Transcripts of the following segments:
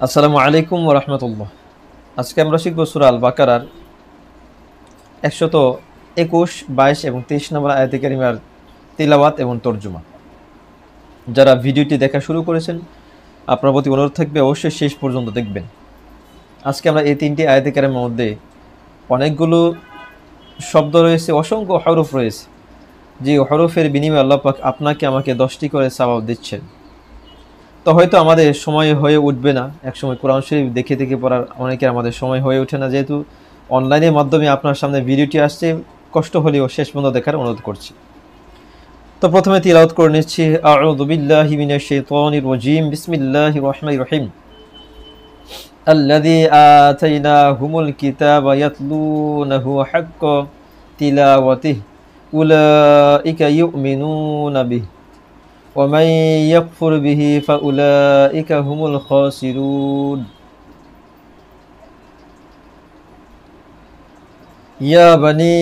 আসসালামু আলাইকুম ওয়া রাহমাতুল্লাহ। আজকে আমরা শিখব সূরা আল বাকারার 121, 22 এবং 23 নম্বর আয়াতে কারিমার তিলাওয়াত এবং তরজমা। যারা ভিডিওটি দেখা শুরু করেছেন আপনার প্রতি অনুরোধ থাকবে অবশ্যই শেষ পর্যন্ত দেখবেন। আজকে আমরা এই তিনটি আয়াতে কারিমার মধ্যে অনেকগুলো শব্দ রয়েছে, অসংখ্য হরফ রয়েছে, যে হরফের বিনিময়ে আল্লাহ পাক আপনাকে আমাকে 10টি করে সওয়াব দিচ্ছেন। তো হয়তো আমাদের সময় হয়ে উঠবে না, একসময় কোরআন শরীফ দেখে দেখে পড়ার অনেকের আমাদের সময় হয়ে ওঠে না, যেহেতু অনলাইনের মাধ্যমে আপনার সামনে ভিডিওটি আসছে, কষ্ট হলেও শেষ পর্যন্ত দেখার অনুরোধ করছি। তো প্রথমে তিলাওয়াত করে নিচ্ছি, আউযু বিল্লাহি মিনাশ শাইতানির রাজীম, বিসমিল্লাহির রহমানির রহিম। আল্লাযী আতাইনাহুমুল কিতাবা ইয়াতলুনাহু হাক্কা তিলাওয়াতিহি উলাইকা ইউমিনুনা বিহি ومن يكفر به فأولئك هم الخاسرون يا بني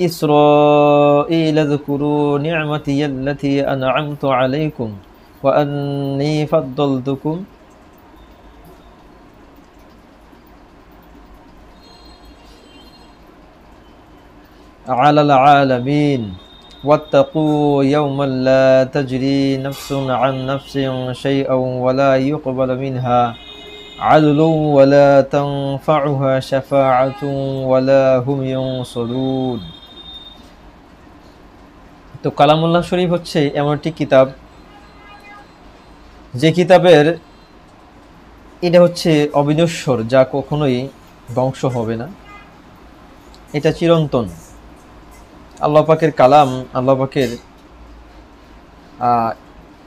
إسرائيل اذكروا نعمتي التي أنعمت عليكم وأني فضلتكم على العالمين واتقوا يوما لا تجري نفس عن نفس شيئا ولا يقبل منها عدل ولا تنفعها شفاعة ولا هم ينصرون। তো কালামুল্লাহ শরীফ হচ্ছে এমন একটি কিতাব, যে কিতাবের এটা হচ্ছে অবিনশ্বর, যা কখনোই ধ্বংস হবে না, এটা চিরন্তন। আল্লাহ পাকের কালাম, আল্লাহ পাকের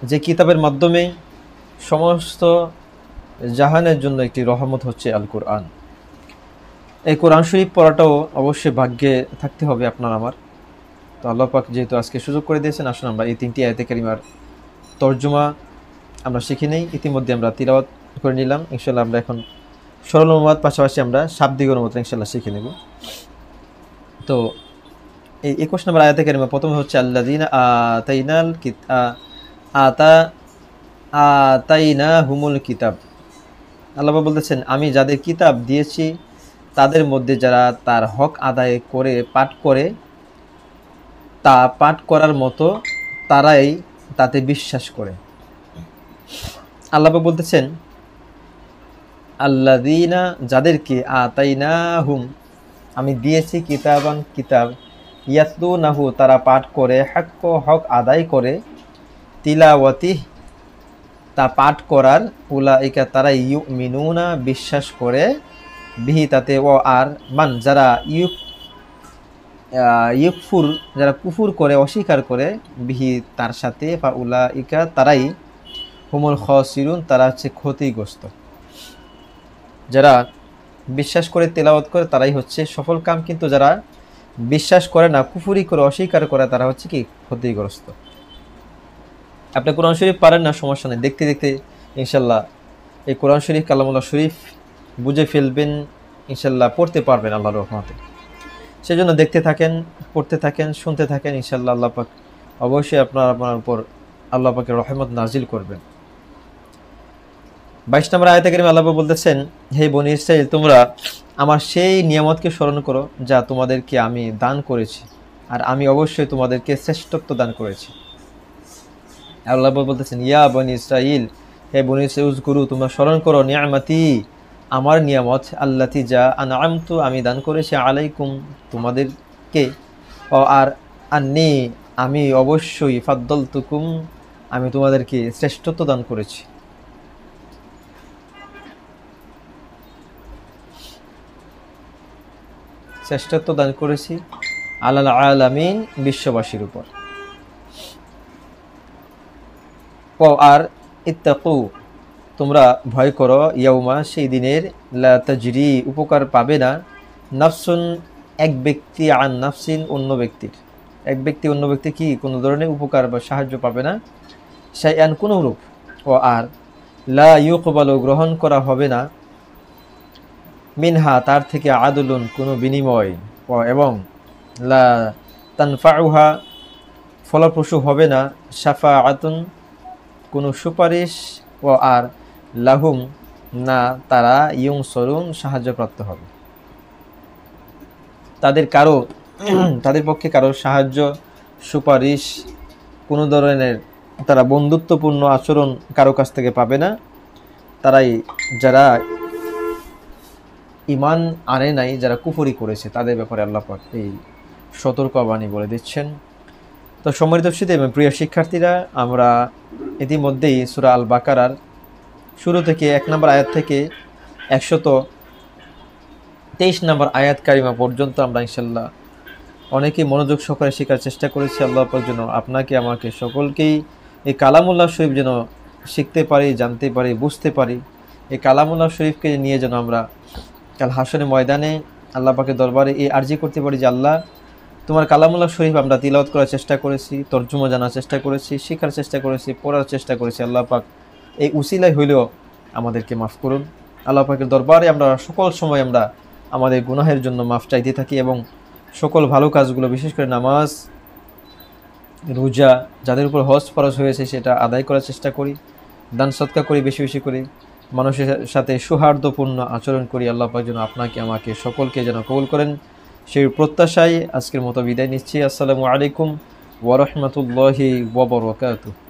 যে কিতাবের মাধ্যমে সমস্ত জাহানের জন্য একটি রহমত হচ্ছে আল কোরআন। এই কোরআন শরীফ পড়াটাও অবশ্যই ভাগ্যে থাকতে হবে আপনার আমার। তো আল্লাহ পাক যেহেতু আজকে সুযোগ করে দিয়েছেন, আসুন আমরা এই তিনটি আয়াতে কারিমার তর্জমা আমরা শিখে নেই। ইতিমধ্যে আমরা তিলাওয়াত করে নিলাম, ইনশাল্লাহ আমরা এখন সরল অনুবাদ পাশাপাশি আমরা শাব্দিক অনুবাদ ইনশাল্লাহ শিখে নেব। তো এই 21 নম্বর আয়াতে কারিমা প্রথমে হচ্ছে আল্লাযীনা আতাইনাহুমুল কিতাব। আল্লাহ বলতেছেন, আমি যাদের কিতাব দিয়েছি তাদের মধ্যে যারা তার হক আদায় করে পাঠ করে, তা পাঠ করার মতো তারাই তাতে বিশ্বাস করে। আল্লাহ বলতেছেন আল্লাযীনা, যাদেরকে আতাইনাহুম আমি দিয়েছি কিতাবান কিতাব, ইয়াতলুনাহু তারা পাঠ করে, হাক্ক হক আদায় করে, তিলাওয়াতিহি তা পাঠ করার, উলাইকা তারা ইউমিনুনা বিশ্বাস করে, বিহি তাতে, ও আর মান যারা ইউকফুর যারা কুফুর করে অস্বীকার করে, বিহি তার সাথে, ফা উলাইকা তারাই হুমুল খাসিরুন তারা হচ্ছে ক্ষতিগ্রস্ত। যারা বিশ্বাস করে তেলাওয়াত করে তারাই হচ্ছে সফল কাম, কিন্তু যারা বিশ্বাস করে না, কুফুরি করে অস্বীকার করে, তারা হচ্ছে কি ক্ষতিগ্রস্ত। আপনি কোরআন শরীফ পারেন না, সমস্যা নেই, দেখতে দেখতে ইনশাল্লাহ এই কোরআন শরীফ কালামুল্লাহ শরীফ বুঝে ফেলবেন, ইনশাল্লাহ পড়তে পারবেন আল্লাহর রহমতে। সেজন্য দেখতে থাকেন, পড়তে থাকেন, শুনতে থাকেন, ইনশাল্লাহ আল্লাহ পাক অবশ্যই আপনার উপর আল্লাহ পাকের রহমত নাজিল করবেন। 22 নম্বর আয়াতে কারিমে আল্লাহ বলতেছেন, হে বনী ইসরাঈল, তোমরা আমার সেই নিয়ামতকে স্মরণ করো যা তোমাদেরকে আমি দান করেছি, আর আমি অবশ্যই তোমাদেরকে শ্রেষ্ঠত্ব দান করেছি। আল্লাহ বলতেছেন, ইয়া বনী ইসরাঈল, হে বনী ইসরাঈল, উযকুরু তোমরা স্মরণ করো, নিয়ামতি আমার নিয়ামত, আল্লাতি যা আনআমতু আমি দান করেছি, আলাইকুম তোমাদেরকে, ও আর আন্নী আমি অবশ্যই, ফাদ্দালতুকুম আমি তোমাদেরকে শ্রেষ্ঠত্ব দান করেছি। শ্রেষ্ঠত্ব দান করেছি আলাল আলামিন বিশ্ববাসীর উপর। ও আর ইত্তাকু তোমরা ভয় করো, ইয়াউমা সেই দিনের, লা তাজরি উপকার পাবে না, নাফসুন এক ব্যক্তি, আন নাফসিন অন্য ব্যক্তির, এক ব্যক্তি অন্য ব্যক্তি কি কোনো ধরনের উপকার বা সাহায্য পাবে না, শাইআন কোনো রূপ, ও আর লা ইউকবালু গ্রহণ করা হবে না, মিনহা তার থেকে, আদলুন কোনো বিনিময়, ও এবং লা তানফাউহা ফলপ্রসূ হবে না, শাফাআতুন কোনো সুপারিশ, ও আর লাহুম না তারা ইউনসরুন সাহায্যপ্রাপ্ত হবে। তাদের পক্ষে কারো সাহায্য সুপারিশ কোনো ধরনের তারা বন্ধুত্বপূর্ণ আচরণ কারো কাছ থেকে পাবে না। তারাই যারা ঈমান আনে নাই, যারা কুফরি করেছে, তাদের ব্যাপারে আল্লাহ পাক এই সতর্কবাণী বলে দিচ্ছেন। তো সম্মানিত উপস্থিতি এবং প্রিয় শিক্ষার্থীরা, আমরা ইতিমধ্যেই সূরা আল বাকারার শুরু থেকে 1 নম্বর আয়াত থেকে 123 নম্বর আয়াত কারিমা পর্যন্ত আমরা ইনশাল্লাহ অনেকেই মনোযোগ সহকারে শেখার চেষ্টা করেছি। আল্লাহ পাক যেন আপনাকে আমাকে সকলকেই এই কালামুল্লাহ শরীফ যেন শিখতে পারি, জানতে পারি, বুঝতে পারি। এই কালামুল্লাহ শরীফকে নিয়ে যেন আমরা কাল হাসরের ময়দানে আল্লাহ পাকের দরবারে এই আরজি করতে পারি যে আল্লাহ, তোমার কালামুল্লাহ শরীফ আমরা তিলাওয়াত করার চেষ্টা করেছি, তর্জমা জানার চেষ্টা করেছি, শেখার চেষ্টা করেছি, পড়ার চেষ্টা করেছি। আল্লাহ পাক এই উসিলায় হইলেও আমাদেরকে মাফ করুন। আল্লাহ পাকের দরবারে আমরা সকল সময় আমরা আমাদের গুনাহের জন্য মাফ চাইতে থাকি এবং সকল ভালো কাজগুলো, বিশেষ করে নামাজ, রোজা, যাদের উপর হজ ফরজ হয়েছে সেটা আদায় করার চেষ্টা করি, দান সৎকার করি, বেশি বেশি করি, মানুষের সাথে সৌহার্দ্যপূর্ণ আচরণ করি। আল্লাহ পাক যেন আপনাকে আমাকে সকলকে যেন কবুল করেন, সেই প্রত্যাশায় আজকের মতো বিদায় নিচ্ছি। আসসালামু আলাইকুম ওয়া রাহমাতুল্লাহি ওয়া বারাকাতুহু।